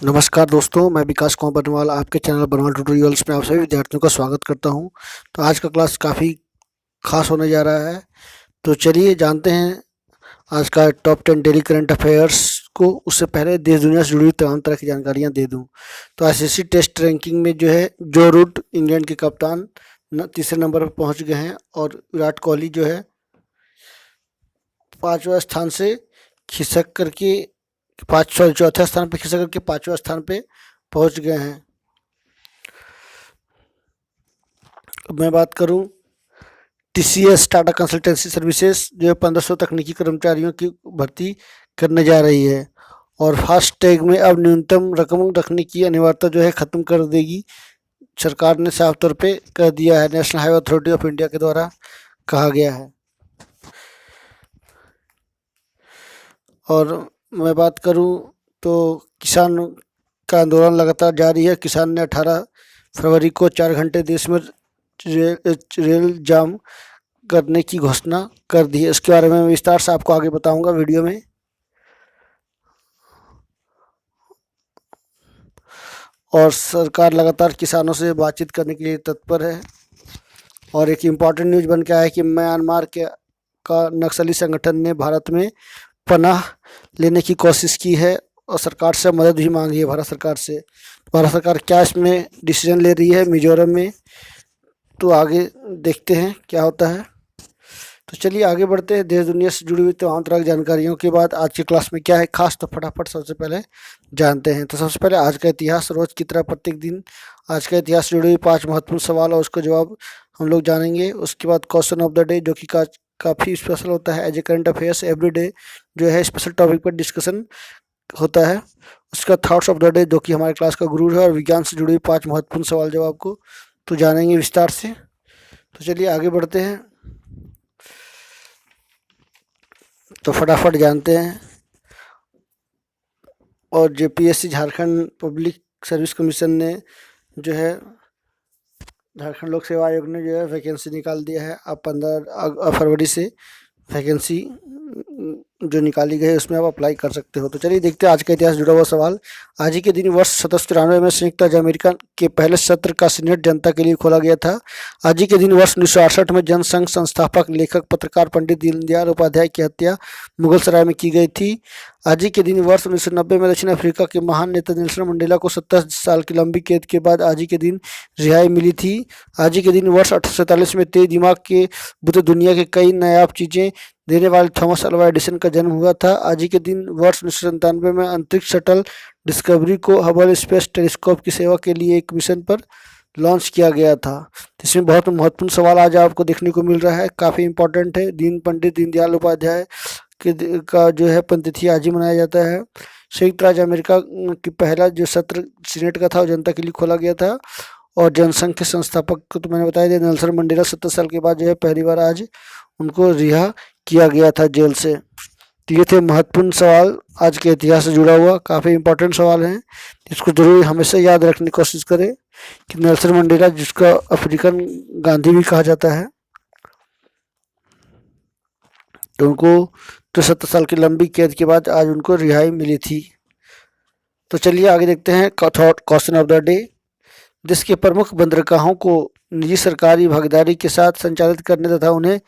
नमस्कार दोस्तों, मैं विकास कुमार बनवाल आपके चैनल बनवाल ट्यूटोरियल्स में आप सभी विद्यार्थियों का स्वागत करता हूं। तो आज का क्लास काफ़ी खास होने जा रहा है। तो चलिए जानते हैं आज का टॉप 10 डेली करंट अफेयर्स को। उससे पहले देश दुनिया से जुड़ी हुई तमाम तरह की जानकारियां दे दूं। तो आईसीसी टेस्ट रैंकिंग में जो है जो रूट इंग्लैंड के कप्तान तीसरे नंबर पर पहुंच गए हैं और विराट कोहली जो है 5वें स्थान से खिसक करके चौथे स्थान पर खिसक करके 5वें स्थान पे पहुंच गए हैं। मैं बात करूं टीसीएस टाटा कंसल्टेंसी सर्विसेज जो है 1500 तकनीकी कर्मचारियों की भर्ती करने जा रही है और फास्टैग में अब न्यूनतम रकम रखने की अनिवार्यता जो है ख़त्म कर देगी। सरकार ने साफ तौर पे कह दिया है, national highway authority of India के द्वारा कहा गया है। और मैं बात करूं तो किसान का आंदोलन लगातार जारी है। किसान ने 18 फरवरी को 4 घंटे देश में रेल जाम करने की घोषणा कर दी है। इसके बारे में विस्तार से आपको आगे बताऊंगा वीडियो में। और सरकार लगातार किसानों से बातचीत करने के लिए तत्पर है। और एक इम्पॉर्टेंट न्यूज़ बन के आया है कि म्यांमार का नक्सली संगठन ने भारत में पनाह लेने की कोशिश की है और सरकार से मदद भी मांगी है। भारत सरकार से भारत सरकार क्या इसमें डिसीजन ले रही है मिजोरम में, तो आगे देखते हैं क्या होता है। तो चलिए आगे बढ़ते हैं। देश दुनिया से जुड़ी हुई तमाम तरह की जानकारियों के बाद आज की क्लास में क्या है खास, तो फटाफट सबसे पहले जानते हैं। तो सबसे पहले आज का इतिहास। रोज की तरह प्रत्येक दिन आज का इतिहास से जुड़ी हुई 5 महत्वपूर्ण सवाल और उसका जवाब हम लोग जानेंगे। उसके बाद क्वेश्चन ऑफ द डे जो कि काफ़ी स्पेशल होता है। As a current affairs every day जो है स्पेशल टॉपिक पर डिस्कशन होता है। उसका थॉट्स ऑफ द डे जो कि हमारे क्लास का गुरु है और विज्ञान से जुड़ी हुई 5 महत्वपूर्ण सवाल जवाब को तो जानेंगे विस्तार से। तो चलिए आगे बढ़ते हैं। तो फटाफट जानते हैं। और JPSC Jharkhand public service commission ने जो है झारखंड लोक सेवा आयोग ने जो है वैकेंसी निकाल दिया है। अब 15 फरवरी से वैकेंसी जो निकाली गई है उसमें आप अप्लाई कर सकते हो। तो चलिए देखते हैं आज का इतिहास जुड़ा हुआ सवाल। आज ही के दिन वर्ष 1793 में संयुक्त राज्य अमेरिका के पहले सत्र का सीनेट जनता के लिए खोला गया था। आज ही के दिन वर्ष 1968 में जनसंघ संस्थापक लेखक पत्रकार पंडित दीनदयाल उपाध्याय की हत्या मुगल सराय में की गई थी। आज ही के दिन वर्ष 1990 में दक्षिण अफ्रीका के महान नेता नेल्सन मंडेला को 70 साल की लंबी कैद के बाद आज ही के दिन रिहाई मिली थी। आज ही के दिन वर्ष 1847 में तेज दिमाग के बुते दुनिया के कई नायाब चीज़ें देने वाले थॉमस अल्वा एडिसन का जन्म हुआ था। आज ही के दिन वर्ष 1997 में अंतरिक्ष शटल डिस्कवरी को हबल स्पेस टेलीस्कोप की सेवा के लिए एक मिशन पर लॉन्च किया गया था। इसमें बहुत महत्वपूर्ण सवाल आज आपको देखने को मिल रहा है, काफ़ी इंपॉर्टेंट है। पंडित दीनदयाल उपाध्याय का जो है पुण्यतिथि आज ही मनाया जाता है। संयुक्त राज्य अमेरिका की पहला जो सत्र सीनेट का था वो जनता के लिए खोला गया था। और जनसंघ के संस्थापक को तो मैंने बताया दिया, नेल्सन मंडेला 70 साल के बाद जो है पहली बार आज उनको रिहा किया गया था जेल से। तो ये थे महत्वपूर्ण सवाल आज के इतिहास से जुड़ा हुआ, काफ़ी इंपॉर्टेंट सवाल हैं। इसको जरूर हमेशा याद रखने की कोशिश करें कि नेल्सन मंडेला, जिसका अफ्रीकन गांधी भी कहा जाता है, तो उनको तो 70 साल की लंबी कैद के बाद आज उनको रिहाई मिली थी। तो चलिए आगे देखते हैं क्वेश्चन ऑफ द डे। देश के प्रमुख बंदरगाहों को निजी सरकारी भागीदारी के साथ संचालित करने तथा उन्हें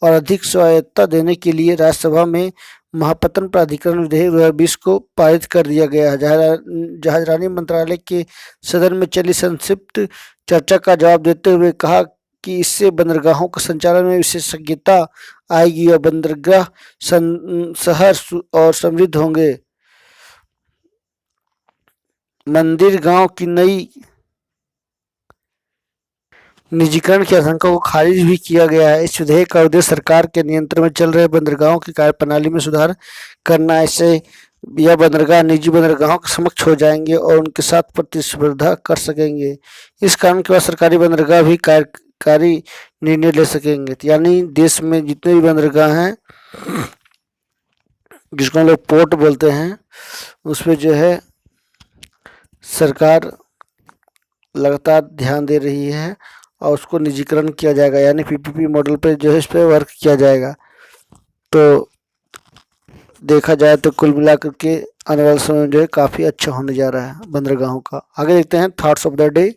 और अधिक स्वायत्तता देने के लिए राज्यसभा में महापत्तन प्राधिकरण विधेयक 2020 को पारित कर दिया गया है। जहाजरानी मंत्रालय के सदन में चली संक्षिप्त चर्चा का जवाब देते हुए कहा कि इससे बंदरगाहों के संचालन में विशेषज्ञता आएगी और बंदरगाह शहर और समृद्ध होंगे। मंदिर गांव की नई निजीकरण की आशंका को खारिज भी किया गया है। इस विधेयक का उद्देश्य सरकार के नियंत्रण में चल रहे बंदरगाहों की कार्यप्रणाली में सुधार करना है। इससे यह बंदरगाह निजी बंदरगाहों के समक्ष हो जाएंगे और उनके साथ प्रतिस्पर्धा कर सकेंगे। इस कारण के बाद सरकारी बंदरगाह भी कार्यकारी निर्णय ले सकेंगे। यानी देश में जितने भी बंदरगाह हैं, जिसको हम लोग पोर्ट बोलते हैं, उसमें जो है सरकार लगातार ध्यान दे रही है और उसको निजीकरण किया जाएगा, यानी पीपीपी मॉडल पे जो है इस पर वर्क किया जाएगा। तो देखा जाए तो कुल मिलाकर के आने वाला समय जो है काफ़ी अच्छा होने जा रहा है बंदरगाहों का। आगे देखते हैं थॉट्स ऑफ द डे।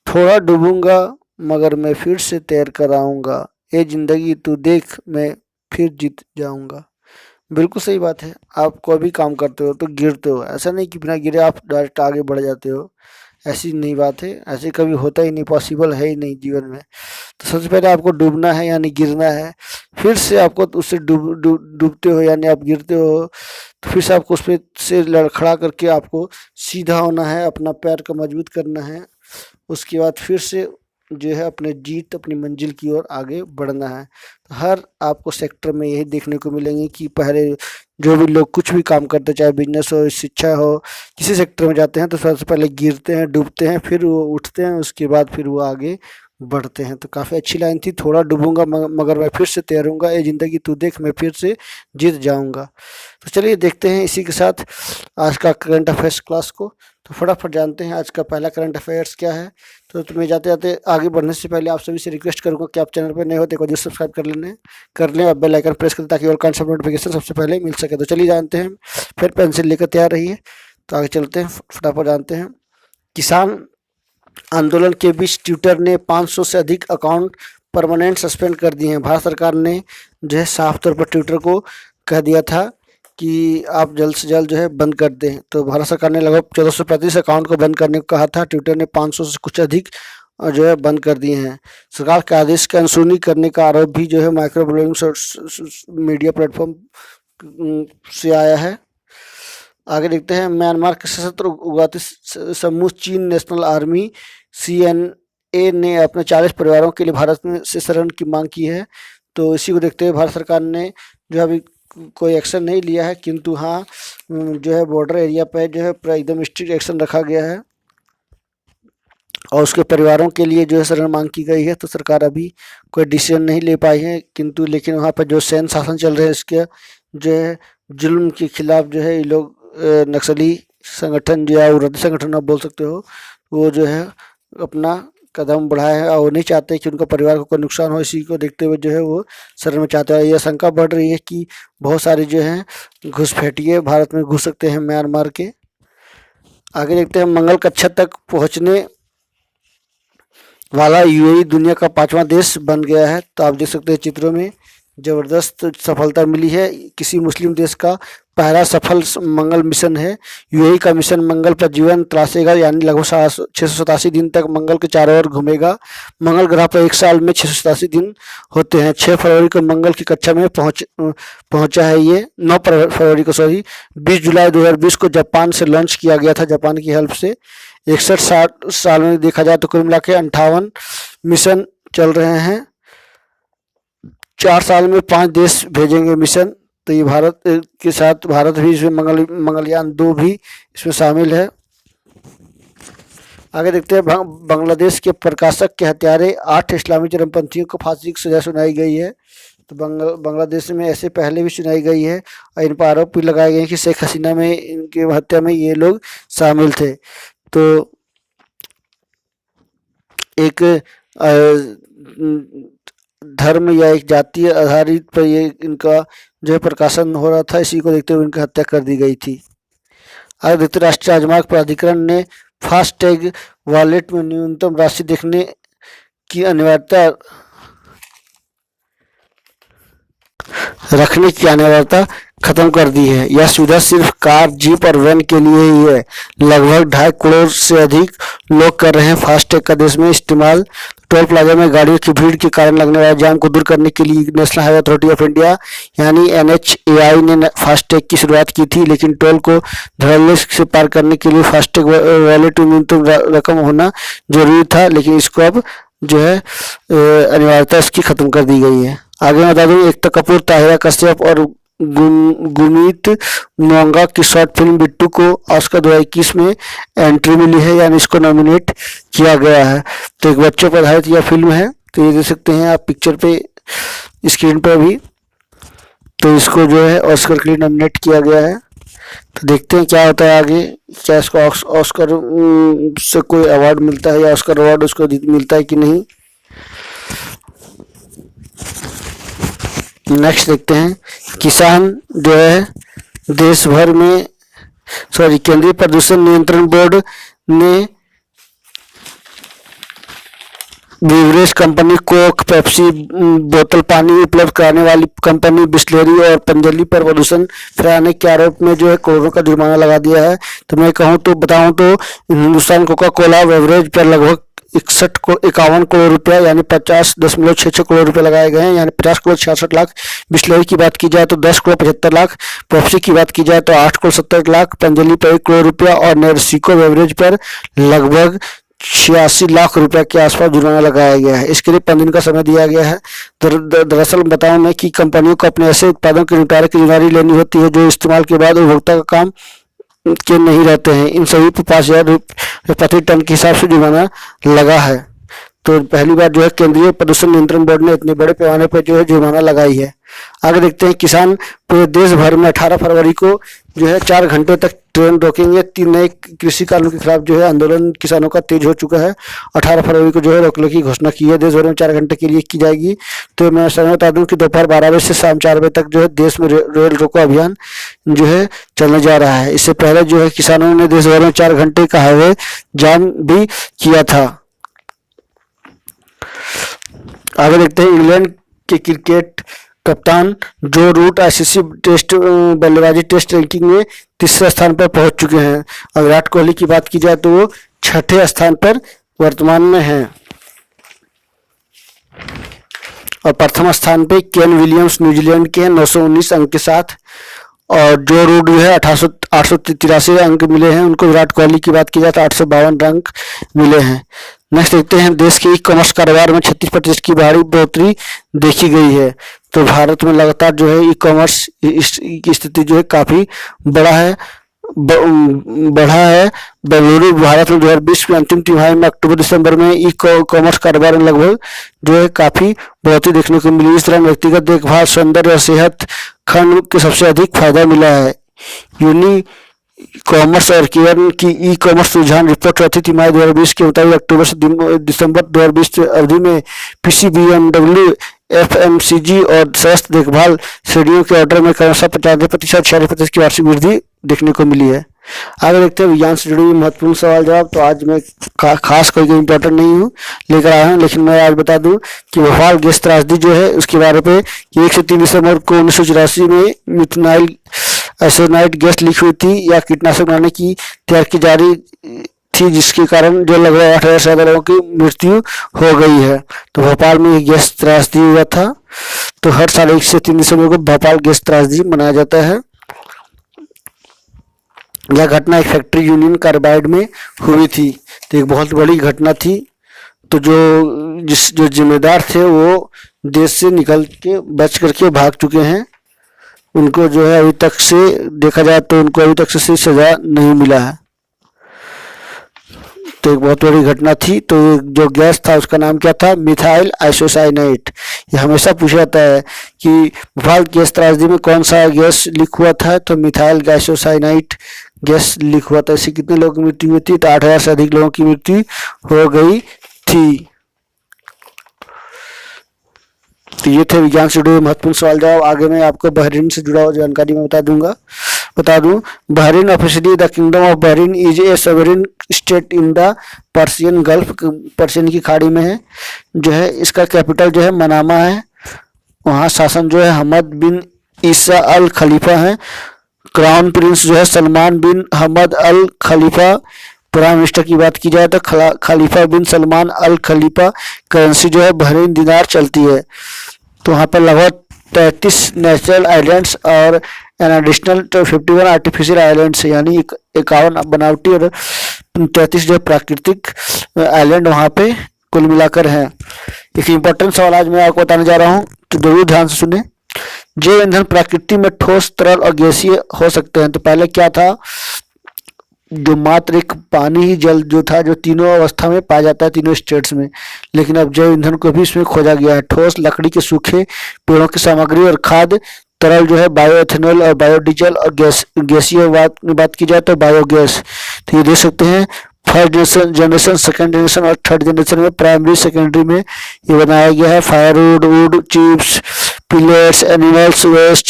थोड़ा डूबूंगा मगर मैं फिर से तैर कर आऊँगा, ये ज़िंदगी तू देख मैं फिर जीत जाऊँगा। बिल्कुल सही बात है। आप कोई भी काम करते हो तो गिरते हो, ऐसा नहीं कि बिना गिरे आप डायरेक्ट आगे बढ़ जाते हो, ऐसी नहीं बात है। ऐसे कभी होता ही नहीं, पॉसिबल है ही नहीं जीवन में। तो सबसे पहले आपको डूबना है यानी गिरना है, फिर से आपको उससे डूबते हो यानी आप गिरते हो, तो फिर से आपको उस पर से लड़खड़ा करके आपको सीधा होना है, अपना पैर को मजबूत करना है। उसके बाद फिर से जो है अपने जीत अपनी मंजिल की ओर आगे बढ़ना है। तो हर आपको सेक्टर में यही देखने को मिलेंगे कि पहले जो भी लोग कुछ भी काम करते, चाहे बिजनेस हो, शिक्षा हो, किसी सेक्टर में जाते हैं तो सबसे पहले गिरते हैं, डूबते हैं, फिर वो उठते हैं, उसके बाद फिर वो आगे बढ़ते हैं। तो काफ़ी अच्छी लाइन थी, थोड़ा डूबूंगा मगर मैं फिर से तैरूंगा, ये ज़िंदगी तू देख मैं फिर से जीत जाऊंगा। तो चलिए देखते हैं इसी के साथ आज का करंट अफेयर्स क्लास को। तो फटाफट जानते हैं आज का पहला करंट अफेयर्स क्या है। तो तुम्हें जाते जाते आगे बढ़ने से पहले आप सभी से रिक्वेस्ट करूंगा कि आप चैनल पर नए होते को जो सब्सक्राइब कर लें और बेल आइकन प्रेस करें ताकि और सब नोटिफिकेशन सबसे पहले मिल सके। तो चलिए जानते हैं, फिर पेंसिल लेकर तैयार रहिए। तो आगे चलते हैं, फटाफट जानते हैं। किसान आंदोलन के बीच ट्विटर ने 500 से अधिक अकाउंट परमानेंट सस्पेंड कर दिए हैं। भारत सरकार ने जो है साफ तौर पर ट्विटर को कह दिया था कि आप जल्द से जल्द जो है बंद कर दें। तो भारत सरकार ने लगभग 1435 अकाउंट को बंद करने को कहा था। ट्विटर ने 500 से कुछ अधिक जो है बंद कर दिए हैं। सरकार के आदेश की अनसुनी करने का आरोप भी जो है माइक्रो ब्लॉगिंग मीडिया प्लेटफॉर्म से आया है। आगे देखते हैं, म्यांमार के सशस्त्र उग्रवादी समूह चीन नेशनल आर्मी CNA ने अपने 40 परिवारों के लिए भारत में से शरण की मांग की है। तो इसी को देखते हुए भारत सरकार ने जो अभी कोई एक्शन नहीं लिया है, किंतु हाँ जो है बॉर्डर एरिया पर जो है एकदम स्ट्रिक्ट एक्शन रखा गया है और उसके परिवारों के लिए जो है शरण मांग की गई है। तो सरकार अभी कोई डिसीजन नहीं ले पाई है, किंतु लेकिन वहाँ पर जो सैन्य शासन चल रहे हैं इसके जो है जुल्म के खिलाफ जो है ये लोग नक्सली संगठन या उग्रवादी संगठन आप बोल सकते हो, वो जो है अपना कदम बढ़ाए हैं और वो नहीं चाहते कि उनका परिवार को कोई नुकसान हो। इसी को देखते हुए जो है वो शरण में चाहते हैं। यह आशंका बढ़ रही है कि बहुत सारे जो हैं घुसपैठिए भारत में घुस सकते हैं म्यांमार के। आगे देखते हैं, मंगल कक्षा तक पहुँचने वाला UAE दुनिया का 5वां देश बन गया है। तो आप देख सकते हैं चित्रों में ज़बरदस्त सफलता मिली है। किसी मुस्लिम देश का पहला सफल मंगल मिशन है। UAE का मिशन मंगल पर जीवन तलाशेगा यानी लगभग 687 दिन तक मंगल के चारों ओर घूमेगा। मंगल ग्रह पर एक साल में 687 दिन होते हैं। 6 फरवरी को मंगल की कक्षा में पहुंचा है ये 9 फरवरी को 20 जुलाई 2020 को जापान से लॉन्च किया गया था, जापान की हेल्प से। 61 साल में देखा जाए तो कुल मिला के 58 मिशन चल रहे हैं। 4 साल में 5 देश भेजेंगे मिशन। तो ये भारत के साथ भारत भी इसमें मंगलयान 2 भी इसमें शामिल है। आगे देखते हैं, बांग्लादेश के प्रकाशक के हत्यारे 8 इस्लामी चरमपंथियों को फांसी की सजा सुनाई गई है। तो बांग्लादेश में ऐसे पहले भी सुनाई गई है और इन पर आरोप भी लगाए गए हैं कि शेख हसीना में इनके हत्या में ये लोग शामिल थे। तो एक धर्म या एक जातीय आधारित पर ये इनका जो है प्रकाशन हो रहा था, इसी को देखते हुए इनकी हत्या कर दी गई थी। आगे देखते, राष्ट्रीय राजमार्ग प्राधिकरण ने फास्टैग वॉलेट में न्यूनतम राशि देखने की अनिवार्यता रखने की अनिवार्यता खत्म कर दी है। यह सुविधा सिर्फ कार, जीप और वैन के लिए ही है। लगभग 2.5 करोड़ से अधिक लोग कर रहे हैं फास्टैग का देश में इस्तेमाल। टोल प्लाजा में गाड़ियों की भीड़ के कारण लगने वाले जाम को दूर करने के लिए national highway authority of India यानी NHAI ने फास्टैग की शुरुआत की थी, लेकिन टोल को धड़ल्ले से पार करने के लिए फास्टैग वॉलेट में न्यूनतम रकम होना जरूरी था, लेकिन इसको अब जो है अनिवार्यता इसकी खत्म कर दी गई है। आगे बता दूं, एकता कपूर, ताहिरा कश्यप और गुरमीत मोंगा की शॉर्ट फिल्म बिट्टू को ऑस्कर 2021 में एंट्री मिली है यानी इसको नॉमिनेट किया गया है। तो एक बच्चों पर आधारित यह फिल्म है। तो ये देख सकते हैं आप पिक्चर पे स्क्रीन पर भी। तो इसको जो है ऑस्कर के लिए नॉमिनेट किया गया है। तो देखते हैं क्या होता है आगे, क्या इसको ऑस्कर से कोई अवार्ड मिलता है या ऑस्कर अवार्ड उसको मिलता है कि नहीं। नेक्स्ट देखते हैं, किसान जो है देश भर में केंद्रीय प्रदूषण नियंत्रण बोर्ड ने बीवरेज कंपनी कोक, पेप्सी, बोतल पानी उपलब्ध कराने वाली कंपनी बिस्लेरी और पतंजलि पर प्रदूषण फैलाने के आरोप में जो है करोड़ों का जुर्माना लगा दिया है। तो मैं बताऊं तो हिंदुस्तान कोका कोला बेवरेज पर लगभग 51 करोड़ रुपया यानी 50.66 करोड़ रुपए लगाए गए हैं, यानी 50 करोड़ 66 लाख। बिस्लेरी की बात की जाए तो 10 करोड़ 75 लाख, पेप्सी की बात की जाए तो 8 करोड़ 70 लाख, पतंजलि पर 1 करोड़ रुपया और नैर्सिको बेवरेज पर लगभग 86 लाख रुपए के आसपास जुर्माना लगाया गया है। इसके लिए 5 दिन का समय दिया गया है। दरअसल बताऊं मैं कि कंपनियों को अपने ऐसे उत्पादों के निपटारे की जिम्मेदारी लेनी होती है जो इस्तेमाल के बाद उपभोक्ता का काम के नहीं रहते हैं। इन सभी पर 5,000 रुपये प्रति टन के हिसाब से जुर्माना लगा है। तो पहली बार जो है केंद्रीय प्रदूषण नियंत्रण बोर्ड ने इतने बड़े पैमाने पर जो है जुर्माना लगाई है। आगे देखते हैं, किसान पूरे देश भर में 18 फरवरी को जो है 4 घंटे तक ट्रेन रोकेंगे। 3 नए कृषि कानून के खिलाफ जो है आंदोलन किसानों का तेज हो चुका है। 18 फरवरी को जो है रोकने की घोषणा की है। देश भर में 4 घंटे के लिए की जाएगी। तो मैं समय बता दूं कि दोपहर 12 बजे से शाम 4 बजे तक जो है देश में रेल रोको अभियान जो है चलने जा रहा है। इससे पहले जो है किसानों ने देश भर में 4 घंटे का हाईवे जाम भी किया था। आगे देखते हैं, इंग्लैंड के क्रिकेट कप्तान जो रूट आईसीसी टेस्ट बल्लेबाजी टेस्ट रैंकिंग में 3रे स्थान पर पहुंच चुके हैं। और विराट कोहली की बात की जाए तो वो 6ठे स्थान पर वर्तमान में हैं। और प्रथम स्थान पे केन विलियम्स न्यूजीलैंड के 919 अंक के साथ, और जो रूट जो है 883 अंक मिले हैं उनको। विराट कोहली की बात की जाए तो 852 अंक मिले हैं। नेक्स्ट देखते हैं, देश के ई कॉमर्स कारोबार में 36% की भारी बढ़ोतरी देखी गई है। तो भारत में लगातार जो है ई कॉमर्स की स्थिति जो है काफी बढ़ा है। बेंगलुरु भारत में 2020 के अंतिम तिमाही में अक्टूबर दिसंबर में ई कॉमर्स कारोबार में लगभग जो है काफी बढ़ोतरी देखने को मिली। इस तरह व्यक्तिगत देखभाल, सौंदर्य और सेहत खंड के सबसे अधिक फायदा मिला है। यूनी कॉमर्स और केयर की ई कॉमर्स रुझान रिपोर्ट चौथी तिमाही 2020 के मुताबिक अक्टूबर से दिसंबर 2020 अवधि में पीसी, बीएमडब्ल्यू, एफएमसीजी और स्वास्थ्य देखभाल श्रेणियों के ऑर्डर में क्रमशः 95%, 46% की वार्षिक वृद्धि देखने को मिली है। आगे देखते हैं विज्ञान से जुड़े हुए महत्वपूर्ण सवाल जवाब। तो आज मैं खास कोई इम्पोर्टेंट नहीं हूँ लेकर आया हूँ, लेकिन मैं आज बता दूं कि भोपाल गैस त्रासदी जो है उसके बारे में 1 से 3 दिसंबर को 1984 में मिथाइल आइसोनाइट गैस लीक हुई थी या कीटनाशक बनाने की तैयार की जा रही थी, जिसके कारण जो लगभग 8,000 से ज्यादा लोगों की मृत्यु हो गई है। तो भोपाल में गैस त्रासदी हुआ था। तो हर साल 1 से 3 दिसंबर को भोपाल गैस त्रासदी मनाया जाता है। यह घटना एक फैक्ट्री यूनियन कार्बाइड में हुई थी। तो एक बहुत बड़ी घटना थी। तो जो जिम्मेदार थे वो देश से निकल के बच करके भाग चुके हैं। उनको जो है अभी तक से देखा जाए तो उनको अभी तक से सजा नहीं मिला है। तो एक बहुत बड़ी घटना थी। तो जो गैस था उसका नाम क्या था? Methyl isocyanate. ये हमेशा पूछा जाता है कि भोपाल गैस त्रासदी में कौन सा गैस लीक हुआ था? तो मिथाइल आइसोसाइनाइट गैस लीक हुआ था। इससे कितने लोगों की मृत्यु हुई थी? तो 8,000 से अधिक लोगों की मृत्यु हो गई थी। तो ये थे विज्ञान से जुड़े महत्वपूर्ण सवाल जवाब। आगे मैं आपको बहरीन से जुड़ा हुआ जानकारी मैं बता दूं। Bahrain officially the kingdom of Bahrain is a sovereign state in the Persian gulf, Persian की खाड़ी में है। जो है इसका कैपिटल जो है मनामा है। वहाँ शासन जो है हमद बिन ईसा अल खलीफा है। क्राउन प्रिंस जो है सलमान बिन हमद अल खलीफा। प्राइम मिनिस्टर की बात की जाए तो खलीफा बिन सलमान अल खलीफा। करेंसी जो है बहरीन दिनार चलती है। तो वहाँ पर लगभग 33 नेचुरल आइलैंड्स और एन एडिशनल 51 आर्टिफिशियल आइलैंड्स, यानी 51 बनावटी और 33 जो प्राकृतिक आइलैंड वहाँ पे कुल मिलाकर हैं। एक इम्पोर्टेंट सवाल आज मैं आपको बताने जा रहा हूँ, तो जरूर ध्यान से सुने। जैव ईंधन प्रकृति में ठोस, तरल और गैसीय हो सकते हैं। तो पहले क्या था? जो मात्र एक पानी ही जल जो था, जो तीनों अवस्था में पाया जाता है, तीनों स्टेट्स में। लेकिन अब जैव ईंधन को भी इसमें खोजा गया है। ठोस लकड़ी के सूखे पेड़ों की सामग्री और खाद, तरल जो है बायोएथेनॉल और बायोडीजल, और गैसीय बात की जाए तो बायोगैस। तो ये देख सकते हैं फर्स्ट जनरेशन, सेकंड जनरेशन और थर्ड जनरेशन में प्राइमरी सेकेंडरी में ये बनाया गया है। Firewood, wood chips, pellets, animals waste,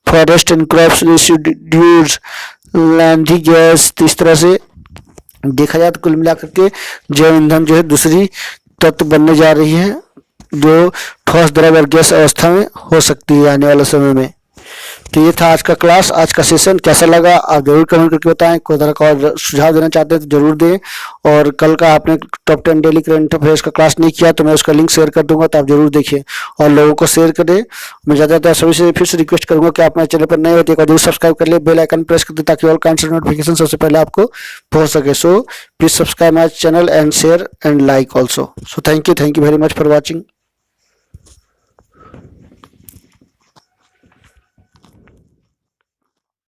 forest and crops residues, landfill gas. तो इस तरह से देखा जाए तो कुल मिलाकर के जैव ईंधन जो है दूसरी तत्व बनने जा रही है जो ठोस, द्रव और गैस अवस्था में हो सकती है आने वाले समय में। तो ये था आज का क्लास, आज का सेशन। कैसा लगा आप जरूर कमेंट करके बताएं। कोई तरह का और सुझाव देना चाहते हैं तो जरूर दें। और कल का आपने टॉप 10 डेली करंट अफेयर्स का क्लास नहीं किया तो मैं उसका लिंक शेयर कर दूंगा, तो आप जरूर देखिए और लोगों को शेयर करें। मैं ज़्यादातर सभी से फिर से रिक्वेस्ट करूंगा कि आप मेरे चैनल पर नए होते हैं जरूर सब्सक्राइब कर ले, बेल आइकन प्रेस कर दे ताकि ऑल काइंड्स ऑफ नोटिफिकेशन सबसे पहले आपको पहुंच सके। So please subscribe my channel and share and like also. So thank you very much for watching.